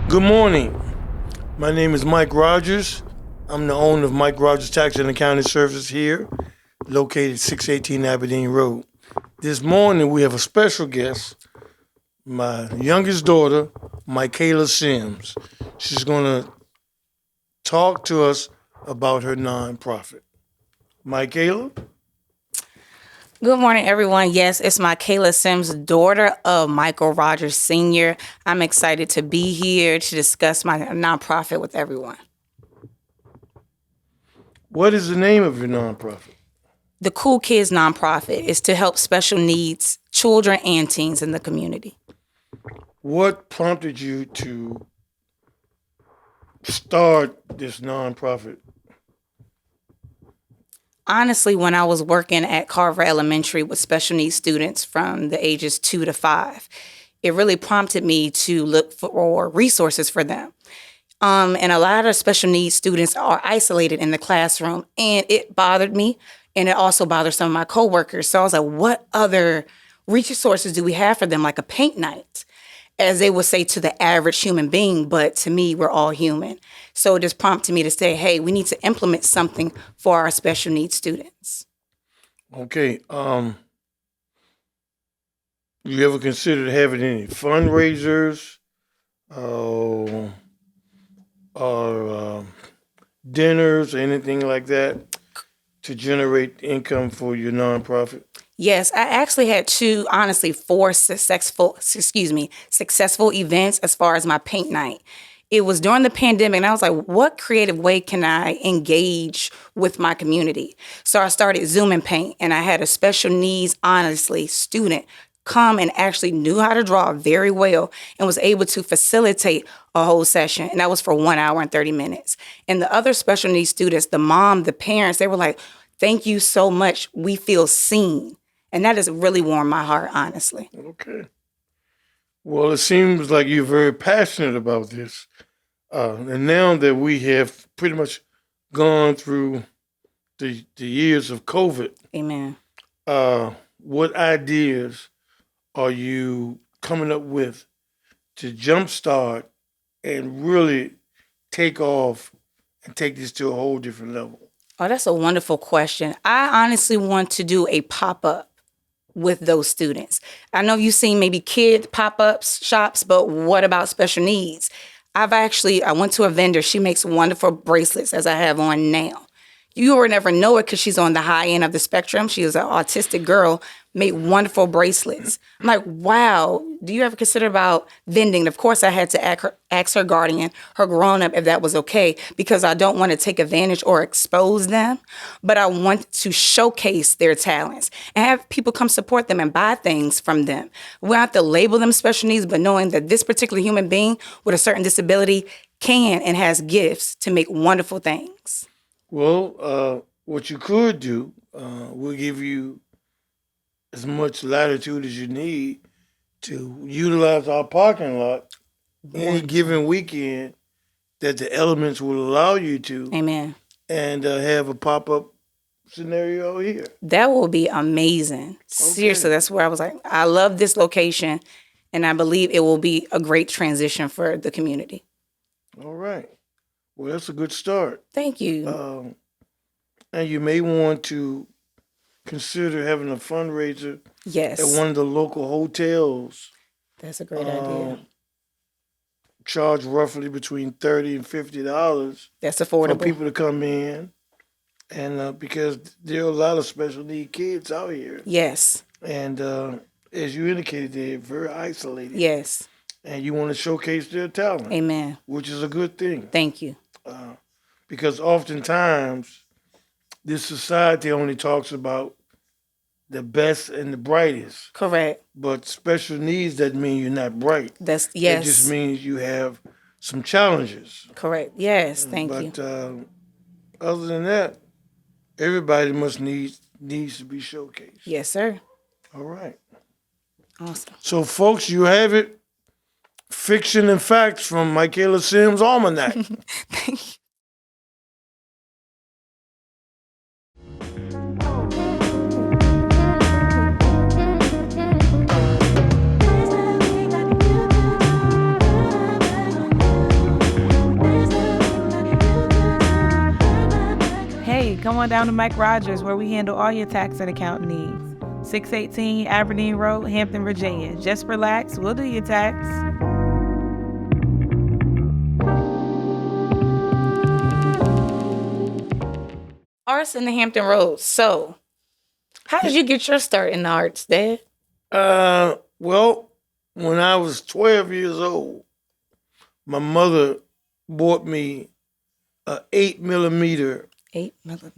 Good morning. My name is Mike Rogers. I'm the owner of Mike Rogers Tax and Accounting Services here, located 618 Aberdeen Road. This morning we have a special guest, my youngest daughter, Michaela Sims. She's going to talk to us about her nonprofit. Michaela? Good morning, everyone. Yes, it's Michaela Sims, daughter of Michael Rogers Sr. I'm excited to be here to discuss my nonprofit with everyone. What is the name of your nonprofit? The Cool Kids nonprofit is to help special needs children and teens in the community. What prompted you to start this nonprofit? Honestly, when I was working at Carver Elementary with special needs students from the ages 2 to 5, it really prompted me to look for resources for them. And a lot of special needs students are isolated in the classroom, and it bothered me, and it also bothered some of my coworkers. So I was like, what other resources do we have for them, like a paint night? As they would say to the average human being, but to me, we're all human. So it just prompted me to say, hey, we need to implement something for our special needs students. Okay. You ever considered having any fundraisers or dinners or anything like that to generate income for your nonprofit? Yes, I actually had four successful events as far as my paint night. It was during the pandemic, and I was like, what creative way can I engage with my community? So I started Zoom and Paint, and I had a special needs, student come and actually knew how to draw very well and was able to facilitate a whole session. And that was for 1 hour and 30 minutes. And the other special needs students, the mom, the parents, they were like, thank you so much. We feel seen. And that has really warmed my heart, honestly. Okay. Well, it seems like you're very passionate about this. And now that we have pretty much gone through the years of COVID, Amen. what ideas are you coming up with to jumpstart and really take off and take this to a whole different level? Oh, that's a wonderful question. I honestly want to do a pop-up with those students. I know you've seen maybe kid pop-ups shops, but what about special needs? I went to a vendor. She makes wonderful bracelets as I have on now. You will never know it because she's on the high end of the spectrum. She is an autistic girl, made wonderful bracelets. I'm like, wow, do you ever consider about vending? Of course, I had to ask her guardian, her grown-up, if that was okay, because I don't want to take advantage or expose them, but I want to showcase their talents and have people come support them and buy things from them. We don't have to label them special needs, but knowing that this particular human being with a certain disability can and has gifts to make wonderful things. Well, what you could do, we'll give you as much latitude as you need to utilize our parking lot any given weekend that the elements will allow you to. Amen. And have a pop-up scenario here. That will be amazing. Seriously, that's where I was like, I love this location, and I believe it will be a great transition for the community. All right. Well, that's a good start. Thank you. And you may want to consider having a fundraiser Yes. at one of the local hotels. That's a great idea. Charge roughly between $30 and $50 That's affordable. for people to come in. And because there are a lot of special need kids out here. Yes. And as you indicated, they're very isolated. Yes. And you want to showcase their talent. Amen. Which is a good thing. Thank you. Because oftentimes, this society only talks about the best and the brightest. Correct. But special needs doesn't mean you're not bright. Yes. It just means you have some challenges. Correct. Yes. Thank you. But other than that, everybody needs to be showcased. Yes, sir. All right. Awesome. So, folks, you have it. Fiction and Facts from Michaela Sims' Almanac. Thank you. come on down to Mike Rogers, where we handle all your tax and accounting needs. 618 Aberdeen Road, Hampton, Virginia. Just relax, we'll do your tax. Arts in the Hampton Roads. So, how did you get your start in the arts, Dad? Well, when I was 12 years old, my mother bought me a 8mm 8mm.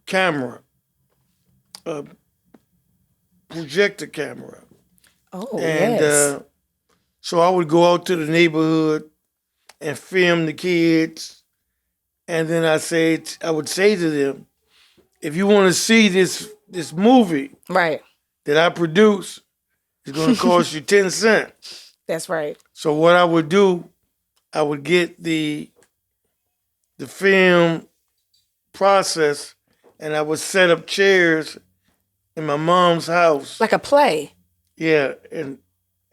camera, a projector camera. Oh, And yes. so I would go out to the neighborhood and film the kids. And then I would say to them, if you want to see this movie Right. that I produce, it's going to cost you 10 cents. That's right. So what I would do, I would get the film process, and I would set up chairs in my mom's house. Like a play. Yeah, and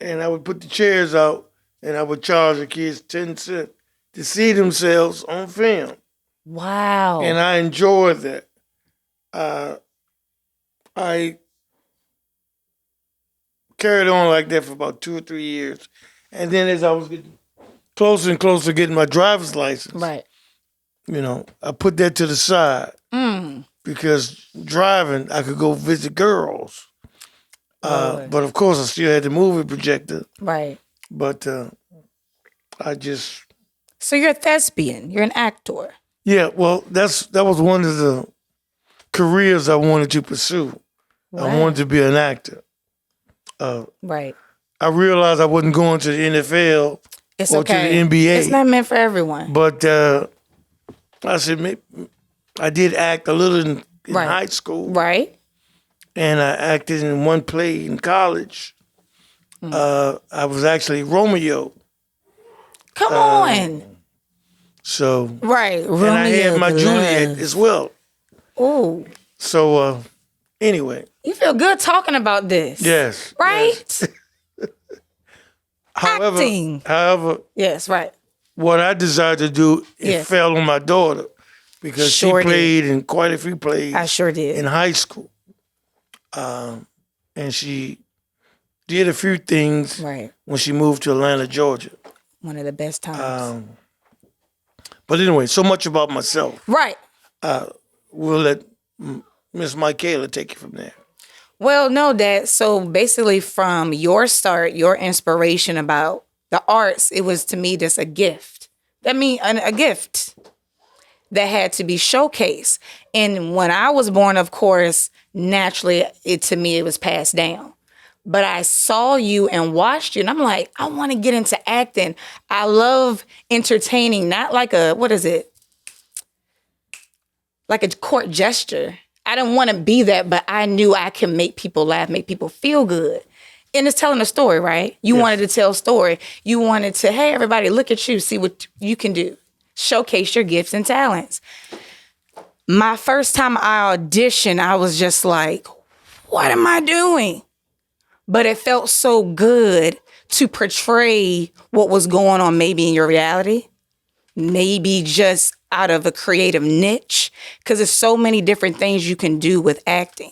I would put the chairs out, and I would charge the kids 10 cents to see themselves on film. Wow. And I enjoyed that. I carried on like that for about 2 or 3 years. And then as I was getting closer and closer to getting my driver's license, Right. I put that to the side because driving, I could go visit girls. But of course, I still had the movie projector. Right. But I just... So you're a thespian. You're an actor. Yeah, well, that was one of the careers I wanted to pursue. Right. I wanted to be an actor. Right. I realized I wasn't going to the NFL It's or okay. to the NBA. It's not meant for everyone. But I said, maybe, I did act a little in Right. high school. Right. And I acted in one play in college. I was actually Romeo. Come on. So, Right. and I had my Juliet as well. Ooh. So, anyway. You feel good talking about this. Yes. Right? Yes. Acting. However, Yes, right. what I desired to do, it fell on my daughter because Sure she played in quite a few plays. I sure did. In high school. And she did a few things Right. when she moved to Atlanta, Georgia. One of the best times. But anyway, so much about myself. Right. We'll let Miss Michaela take it from there. Well, no, Dad. So basically, from your start, your inspiration about the arts, it was to me just a gift. That means a gift that had to be showcased. And when I was born, of course, naturally, to me, it was passed down. But I saw you and watched you, and I'm like, I want to get into acting. I love entertaining, not like what is it? Like a court gesture. I didn't want to be that, but I knew I can make people laugh, make people feel good. And it's telling a story, right? You wanted to tell a story. You wanted to, hey, everybody, look at you, see what you can do. Showcase your gifts and talents. My first time I auditioned, I was just like, what am I doing? But it felt so good to portray what was going on maybe in your reality, maybe just out of a creative niche, because there's so many different things you can do with acting.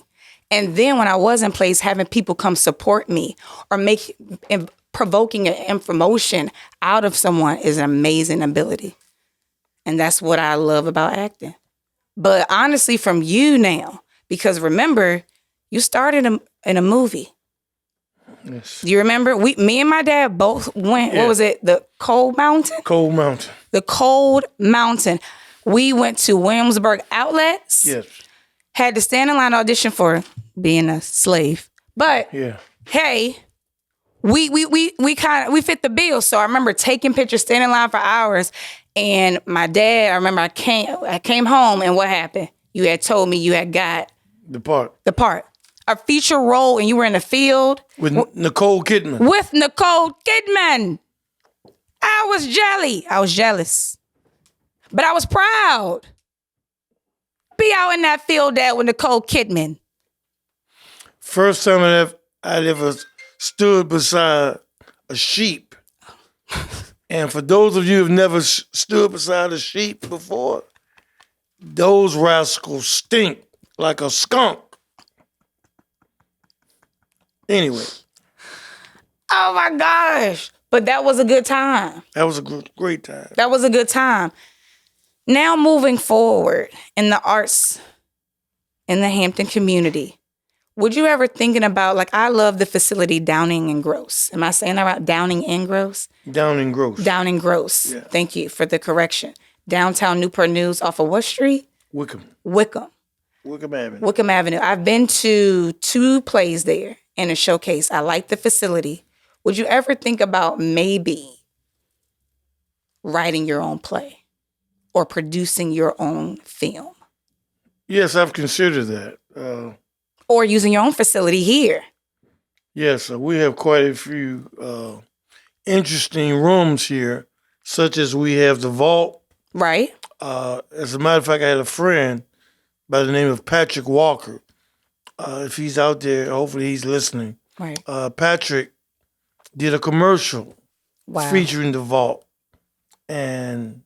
And then when I was in place, having people come support me or provoking an emotion out of someone is an amazing ability. And that's what I love about acting. But honestly, from you now, because remember, you started in a movie. Yes. Do you remember? Me and my dad both went, what was it? The Cold Mountain? Cold Mountain. The Cold Mountain. We went to Williamsburg Outlets. Yes. Had to stand in line audition for being a slave. But hey, we fit the bill. So I remember taking pictures, standing in line for hours. And my dad, I remember I came home, and what happened? You had told me you had got the part. A feature role, and you were in the field. With Nicole Kidman. With Nicole Kidman. I was jelly. I was jealous. But I was proud. Be out in that field there with Nicole Kidman. First time I ever stood beside a sheep. And for those of you who've never stood beside a sheep before, those rascals stink like a skunk. Anyway. Oh my gosh. But that was a good time. That was a great time. That was a good time. Now moving forward in the arts in the Hampton community, would you ever thinking about, like, I love the facility Downing and Gross. Am I saying that right? Downing and Gross? Downing Gross. Downing Gross. Yeah. Thank you for the correction. Downtown Newport News off of what street? Wickham Avenue. Wickham Avenue. I've been to 2 plays there in a showcase. I like the facility. Would you ever think about maybe writing your own play or producing your own film? Yes, I've considered that. Or using your own facility here? Yes, we have quite a few interesting rooms here, such as we have the vault. Right. As a matter of fact, I had a friend by the name of Patrick Walker. If he's out there, hopefully he's listening. Right. Patrick did a commercial Wow. featuring the vault, and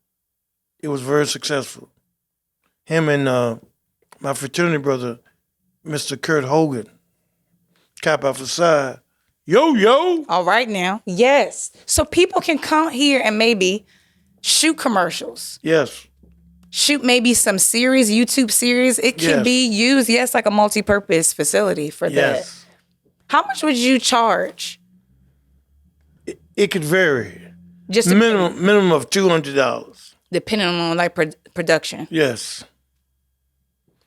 it was very successful. Him and my fraternity brother, Mr. Kurt Hogan, Kappa Alpha Psi. Yo. All right now. Yes. So people can come here and maybe shoot commercials. Yes. Shoot maybe some series, YouTube series. It can be used, like a multi-purpose facility for that. How much would you charge? It could vary. Just minimum of $200. Depending on like production. Yes.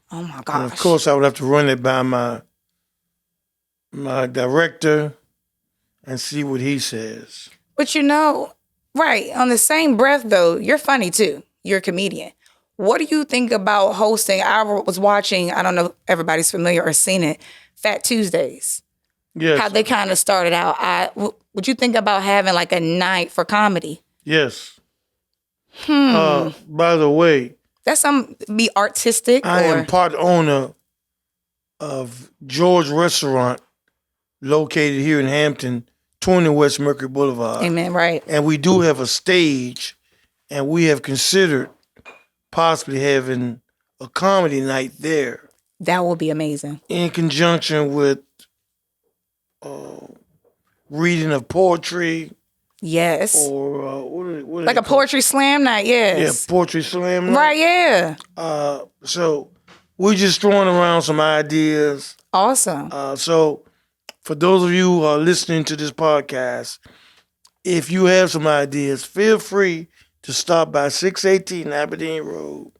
Oh my gosh. And of course, I would have to run it by my director and see what he says. But right, on the same breath though, you're funny too. You're a comedian. What do you think about hosting? I was watching, I don't know if everybody's familiar or seen it, Fat Tuesdays. Yes. How they kind of started out. Would you think about having like a night for comedy? Yes. By the way, that's be artistic. I am part owner of George Restaurant, located here in Hampton, 20 West Mercury Boulevard. Amen, right. And we do have a stage, and we have considered possibly having a comedy night there. That would be amazing. In conjunction with reading of poetry. Yes. Or what like a poetry slam night, yes. Yeah, poetry slam night. Right, yeah. So we're just throwing around some ideas. Awesome. So for those of you who are listening to this podcast, if you have some ideas, feel free to stop by 618 Aberdeen Road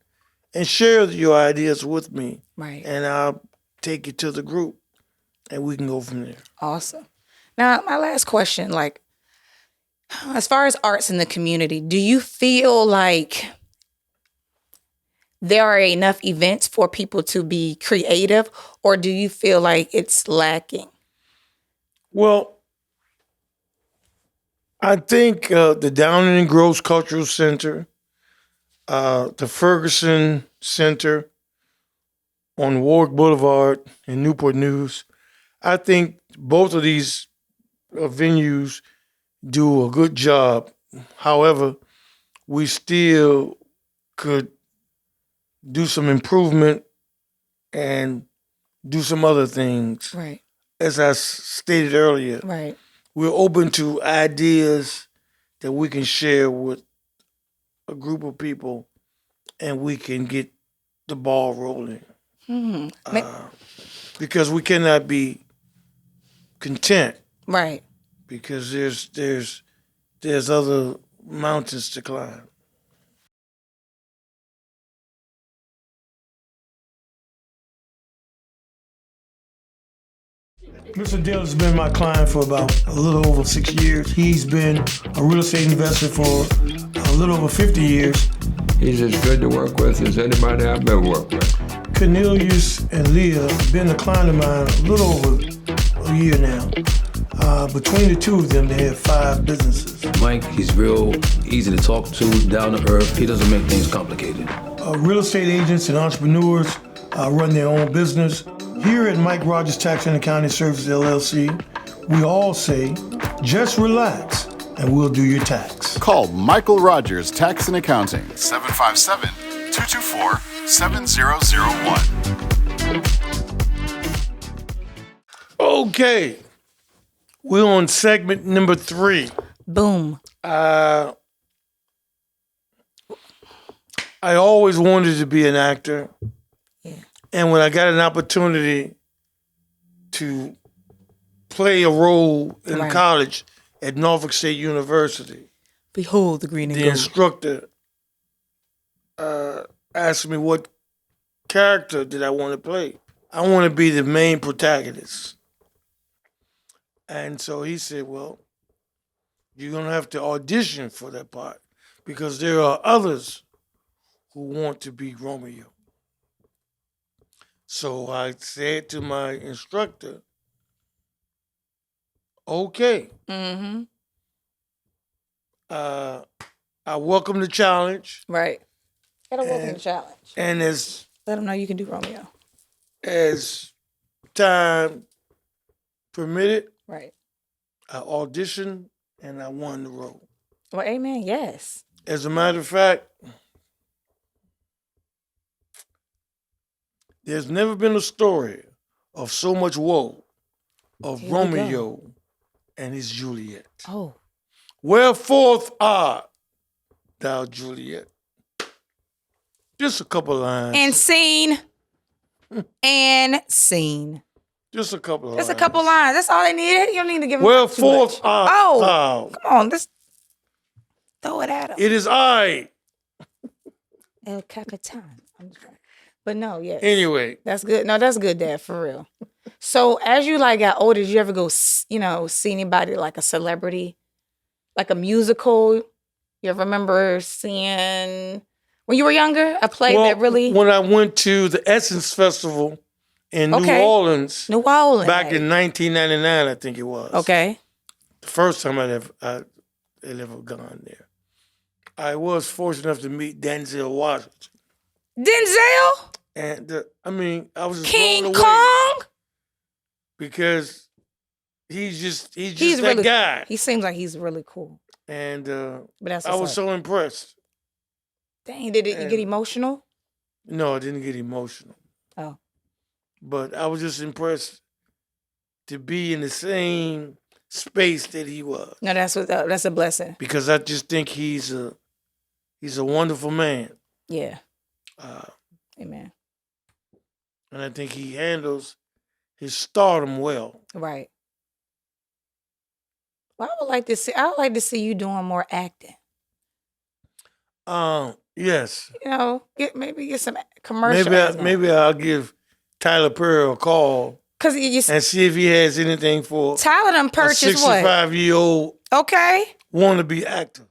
and share your ideas with me. Right. And I'll take you to the group and we can go from there. Awesome. Now, my last question, like, as far as arts in the community, do you feel like there are enough events for people to be creative, or do you feel like it's lacking? Well, I think the Downing and Gross Cultural Center, the Ferguson Center on Warwick Boulevard in Newport News, I think both of these venues do a good job. However, we still could do some improvement and do some other things. Right. As I stated earlier, right. We're open to ideas that we can share with a group of people and we can get the ball rolling. Because we cannot be content. Right. Because there's other mountains to climb. Mr. Dale has been my client for about a little over 6 years. He's been a real estate investor for a little over 50 years. He's as good to work with as anybody I've ever worked with. Cornelius and Leah have been a client of mine a little over a year now. Between the two of them, they have 5 businesses. Mike, he's real easy to talk to, down to earth. He doesn't make things complicated. Real estate agents and entrepreneurs run their own business. Here at Mike Rogers Tax and Accounting Services, LLC, we all say, just relax and we'll do your tax. Call Michael Rogers Tax and Accounting, 757-224 700-7001. Okay. We're on segment number 3. Boom. I always wanted to be an actor. Yeah. And when I got an opportunity to play a role in Right. college at Norfolk State University, Behold the green and the gold. instructor asked me what character did I want to play. I want to be the main protagonist. And so he said, well, you're going to have to audition for that part because there are others who want to be Romeo. So I said to my instructor, okay. Mm-hmm. I welcome the challenge. Right. Gotta welcome the challenge. And as Let them know you can do Romeo. time permitted, Right. I auditioned and I won the role. Well, amen. Yes. As a matter of fact, there's never been a story of so much woe of Here we Romeo and his Juliet. Oh. Wherefore art thou, Juliet? Just a couple lines. And scene. And scene. Just a couple of lines. Just a couple lines. That's all they needed. You don't need to give them Wherefore too much. art Oh, thou? come on. Just throw it at him. It is I. El Capitan. I'm sorry. But no, yes. Anyway, That's good. No, that's good, Dad, for real. So as you like got older, did you ever go, see anybody like a celebrity, like a musical? You ever remember seeing when you were younger a play that really? when I went to the Essence Festival in New Orleans New Orleans back in 1999, I think it was. Okay. The first time I'd ever gone there. I was fortunate enough to meet Denzel Washington. Denzel? And I was just King blown away Kong? because he's just that really, guy. He seems like he's really cool. And But that's I was so impressed. Dang, did you get emotional? No, I didn't get emotional. Oh. But I was just impressed to be in the same space that he was. No, that's a blessing. Because I just think he's a wonderful man. Yeah. Amen. And I think he handles his stardom well. Right. Well, I would like to see you doing more acting. Yes. Get some commercials. Maybe I'll give Tyler Perry a call and see if he has anything for Tyler done purchased a 65-year-old wannabe actor.